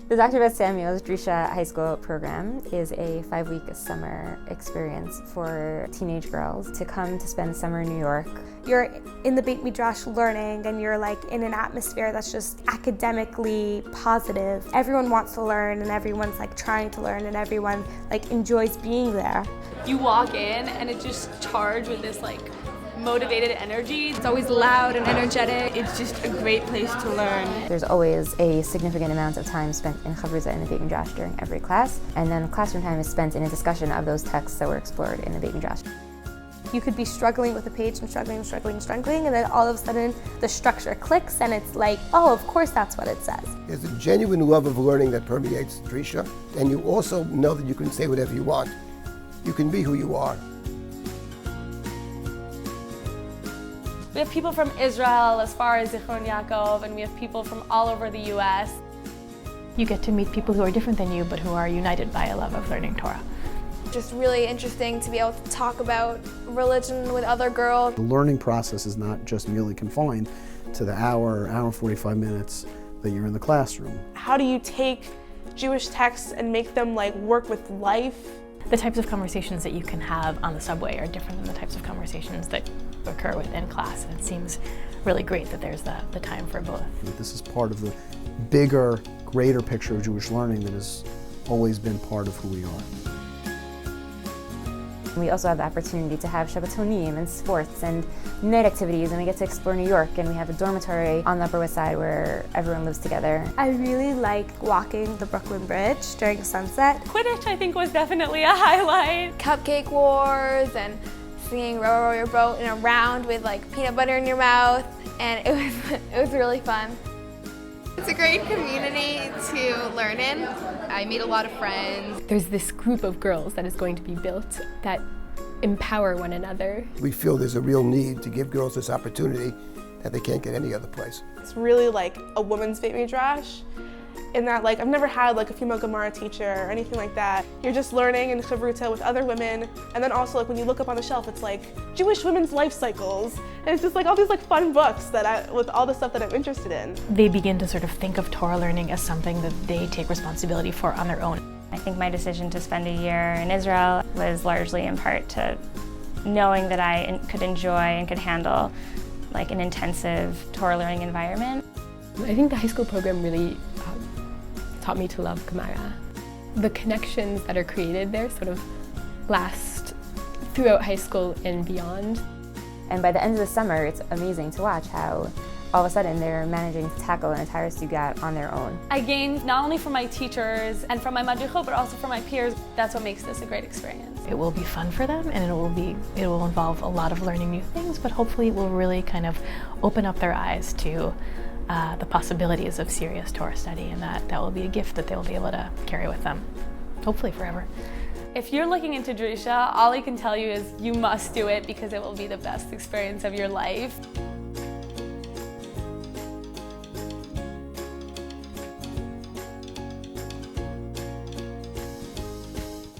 The Dr. Beth Samuels Drisha High School program is a 5-week summer experience for teenage girls to come to spend the summer in New York. You're in the Beit Midrash learning, and you're like in an atmosphere that's just academically positive. Everyone wants to learn, and everyone's like trying to learn, and everyone like enjoys being there. You walk in and it's just charged with this like motivated energy. It's always loud and energetic. It's just a great place to learn. There's always a significant amount of time spent in chavruza in the Beit Midrash during every class, and then classroom time is spent in a discussion of those texts that were explored in the Beit Midrash. You could be struggling with a page and struggling, and then all of a sudden the structure clicks and it's like, oh, of course that's what it says. There's a genuine love of learning that permeates Drisha, and you also know that you can say whatever you want. You can be who you are. We have people from Israel as far as Zichron Yaakov, and we have people from all over the US. You get to meet people who are different than you, but who are united by a love of learning Torah. Just really interesting to be able to talk about religion with other girls. The learning process is not just merely confined to the hour and 45 minutes that you're in the classroom. How do you take Jewish texts and make them like work with life? The types of conversations that you can have on the subway are different than the types of conversations that occur within class, and it seems really great that there's the time for both. This is part of the bigger, greater picture of Jewish learning that has always been part of who we are. We also have the opportunity to have Shabbatonim and sports and night activities, and we get to explore New York, and we have a dormitory on the Upper West Side where everyone lives together. I really like walking the Brooklyn Bridge during sunset. Quidditch, I think, was definitely a highlight. Cupcake wars and singing Row Row Your Boat in a round with like peanut butter in your mouth, and it was really fun. It's a great community to learn in. I made a lot of friends. There's this group of girls that is going to be built that empower one another. We feel there's a real need to give girls this opportunity that they can't get any other place. It's really like a woman's Beit Midrash, in that like I've never had like a female Gemara teacher or anything like that. You're just learning in chavruta with other women, and then also like when you look up on the shelf, it's like Jewish women's life cycles, and it's just like all these like fun books that with all the stuff that I'm interested in. They begin to sort of think of Torah learning as something that they take responsibility for on their own. I think my decision to spend a year in Israel was largely in part to knowing that I could enjoy and could handle like an intensive Torah learning environment. I think the high school program really taught me to love Gemara. The connections that are created there sort of last throughout high school and beyond. And by the end of the summer, it's amazing to watch how all of a sudden they're managing to tackle an entire sugat on their own. I gained not only from my teachers and from my madrichot, but also from my peers. That's what makes this a great experience. It will be fun for them, and it will involve a lot of learning new things, but hopefully it will really kind of open up their eyes to the possibilities of serious Torah study, and that will be a gift that they'll be able to carry with them, hopefully forever. If you're looking into Drisha, all I can tell you is you must do it because it will be the best experience of your life.